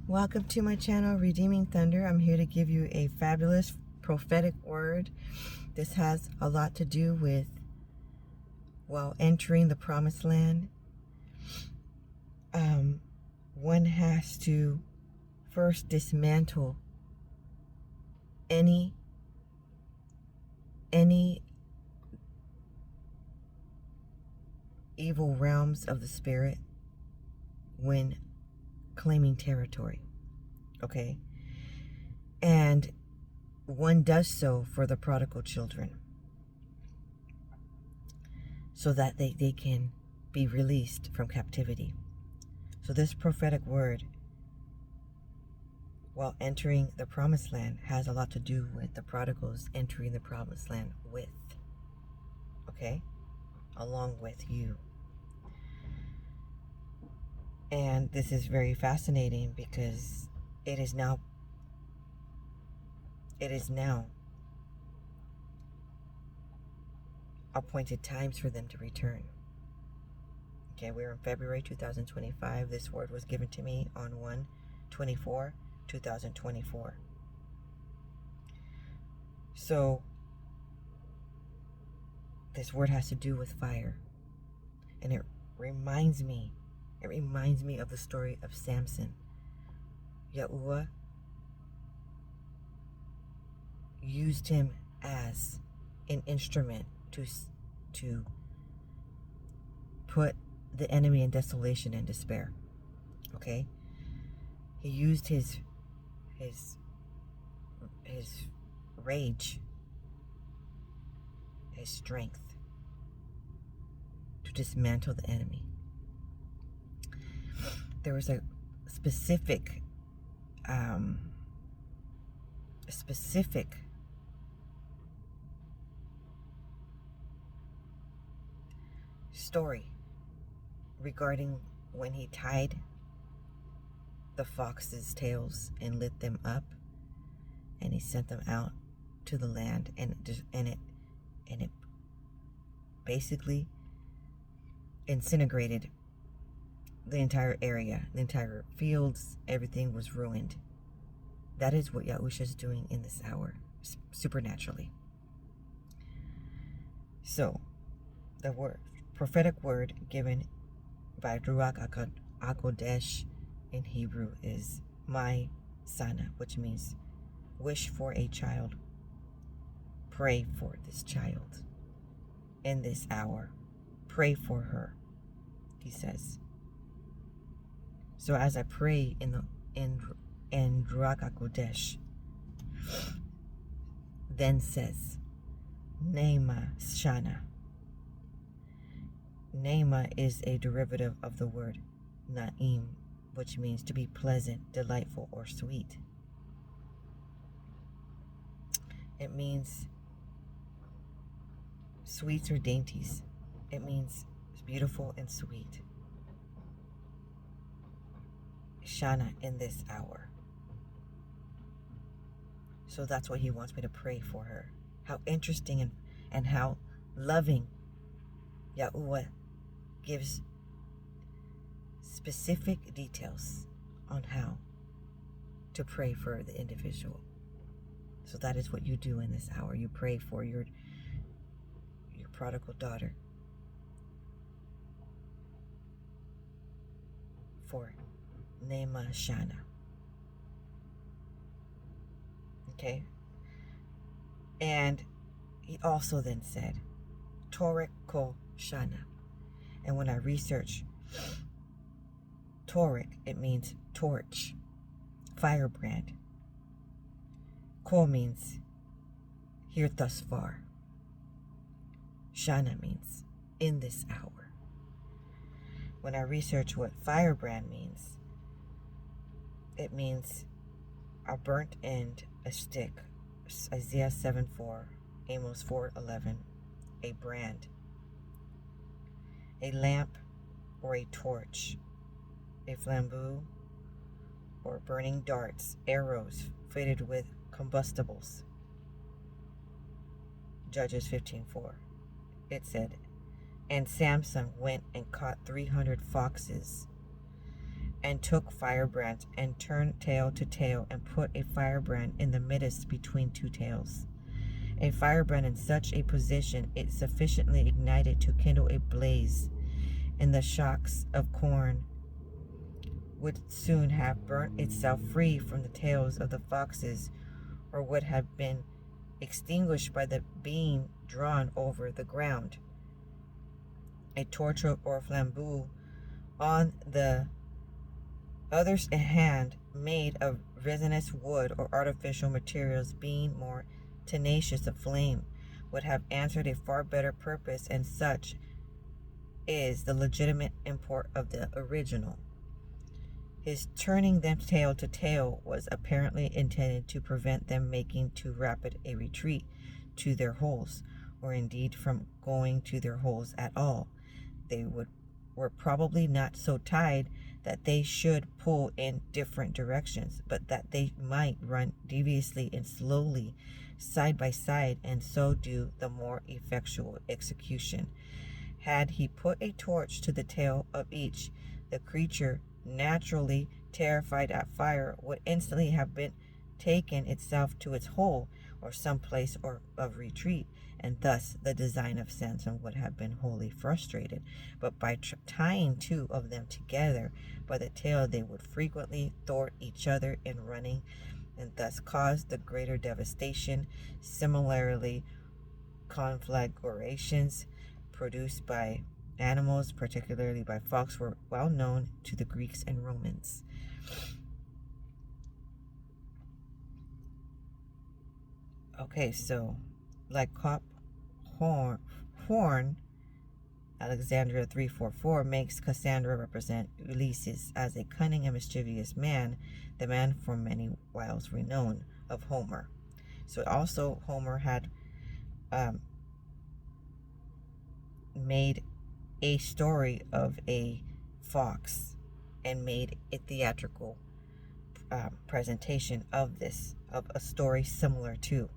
Welcome to my channel, Redeeming Thunder. I'm here to give you a fabulous prophetic word. This has a lot to do with, well, entering the promised land. One has to first dismantle any evil realms of the spirit when claiming territory. Okay? And one does so for the prodigal children so that they can be released from captivity. So this prophetic word, while entering the promised land, has a lot to do with the prodigals entering the promised land with, okay, along with you. And this is very fascinating because it is now appointed times for them to return. Okay, we're in February 2025. This word was given to me on 1/24/2024. So this word has to do with fire. And it reminds me of the story of Samson. Yahuwah used him as an instrument to put the enemy in desolation and despair. Okay? He used his rage, his strength, to dismantle the enemy. There was a specific story regarding when he tied the fox's tails and lit them up, and he sent them out to the land, and it basically incinerated the entire area, the entire fields. Everything was ruined. That is what Yahusha is doing in this hour, supernaturally. So, the prophetic word given by Ruach HaKodesh in Hebrew is my shana, which means wish for a child. Pray for this child in this hour. Pray for her, he says. So as I pray in Ruach HaKodesh, then says, Nema shana. Nema is a derivative of the word na'im, which means to be pleasant, delightful, or sweet. It means sweets or dainties. It means beautiful and sweet. Shana in this hour. So that's what he wants me to pray for her. How interesting and how loving Yahuwah gives specific details on how to pray for the individual. So that is what you do in this hour. You pray for your prodigal daughter, for Nema Shana. Okay? And he also then said, Toric Ko Shana. And when I research Toric, it means torch, firebrand. Ko means here thus far. Shana means in this hour. When I research what firebrand means, it means a burnt end, a stick, Isaiah 7:4, Amos 4:11, a brand, a lamp or a torch, a flambeau or burning darts, arrows fitted with combustibles. Judges 15:4. It said, and Samson went and caught 300 foxes and took firebrands, and turned tail to tail, and put a firebrand in the midst between two tails. A firebrand in such a position, it sufficiently ignited to kindle a blaze, and the shocks of corn would soon have burnt itself free from the tails of the foxes, or would have been extinguished by the beam drawn over the ground. A torch or flambeau, on the other hand, made of resinous wood or artificial materials, being more tenacious of flame, would have answered a far better purpose, and such is the legitimate import of the original. His turning them tail to tail was apparently intended to prevent them making too rapid a retreat to their holes, or indeed from going to their holes at all. They were probably not so tied that they should pull in different directions, but that they might run deviously and slowly side by side, and so do the more effectual execution. Had he put a torch to the tail of each, the creature, naturally terrified at fire, would instantly have been taken itself to its hole, or some place of retreat, and thus the design of Samson would have been wholly frustrated. But by tying two of them together by the tail, they would frequently thwart each other in running, and thus cause the greater devastation. Similarly, conflagrations produced by animals, particularly by fox, were well known to the Greeks and Romans. Okay, so Lycop Horn, Alexandria 344, makes Cassandra represent Ulysses as a cunning and mischievous man, the man for many wiles renowned of Homer. So also Homer had made a story of a fox and made a theatrical presentation of this, of a story similar to.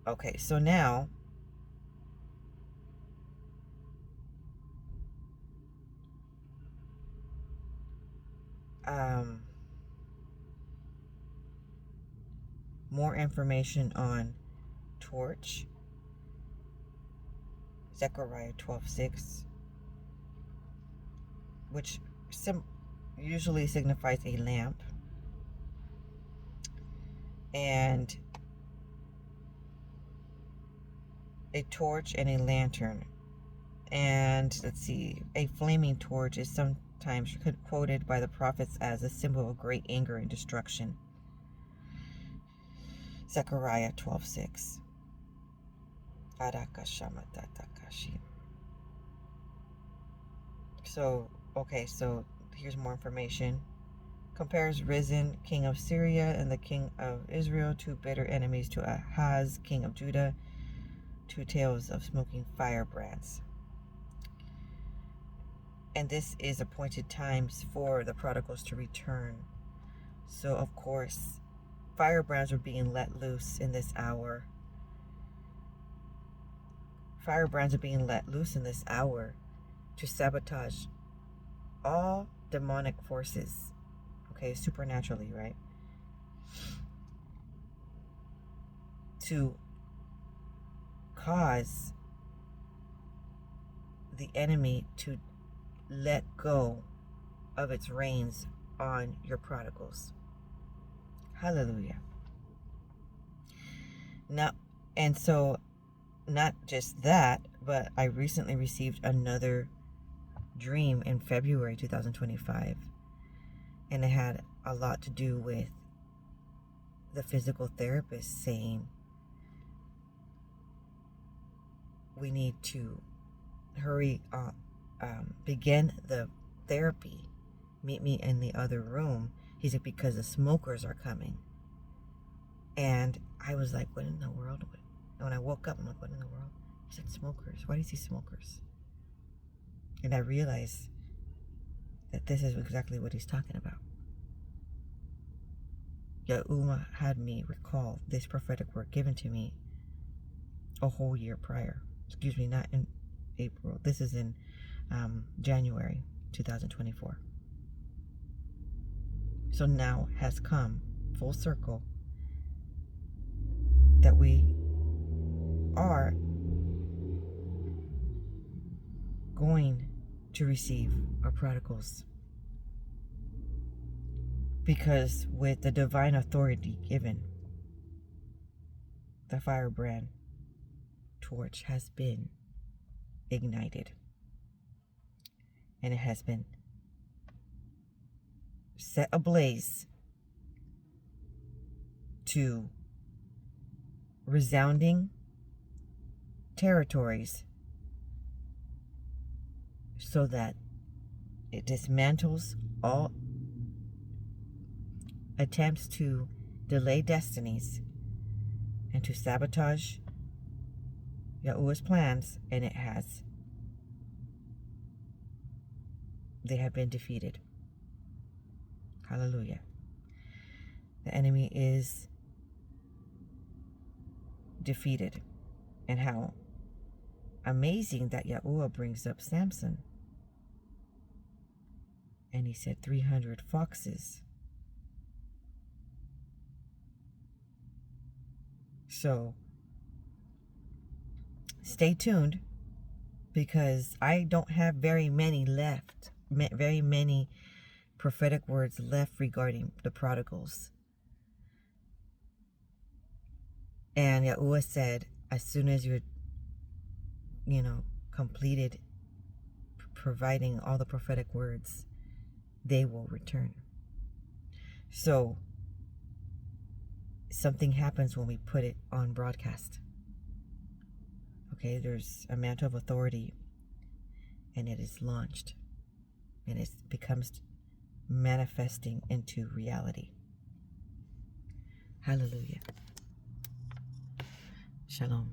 Okay, so now more information on torch. Zechariah 12:6, which usually signifies a lamp, and a torch and a lantern. And let's see, a flaming torch is sometimes quoted by the prophets as a symbol of great anger and destruction. Zechariah 12:6. So, okay, so here's more information. Compares Rezin, king of Syria, and the king of Israel, two bitter enemies to Ahaz, king of Judah, two tales of smoking firebrands. And this is appointed times for the prodigals to return. So, of course, firebrands are being let loose in this hour. Firebrands are being let loose in this hour to sabotage all demonic forces. Okay, supernaturally, right? To cause the enemy to let go of its reins on your prodigals. Hallelujah. Now, and so not just that, but I recently received another dream in February 2025, and it had a lot to do with the physical therapist saying we need to hurry up, begin the therapy, meet me in the other room. He said, because the smokers are coming. And I was like, what in the world? And when I woke up, I'm like, what in the world? He said, smokers. Why do you say smokers? And I realized that this is exactly what he's talking about. Yauma had me recall this prophetic word given to me a whole year prior. Excuse me, not in April. This is in January. 2024. So now has come full circle that we are going to receive our prodigals. Because with the divine authority given, the firebrand torch has been ignited. And it has been set ablaze to resounding territories so that it dismantles all attempts to delay destinies and to sabotage Yahuwah's plans, and they have been defeated. Hallelujah. The enemy is defeated. And how amazing that Yahuwah brings up Samson. And he said 300 foxes. So stay tuned, because I don't have very many left, very many prophetic words left regarding the prodigals. And Yahuwah said, as soon as you're, completed providing all the prophetic words, they will return. So something happens when we put it on broadcast. Okay, there's a mantle of authority, and it is launched, and it becomes manifesting into reality. Hallelujah. Shalom.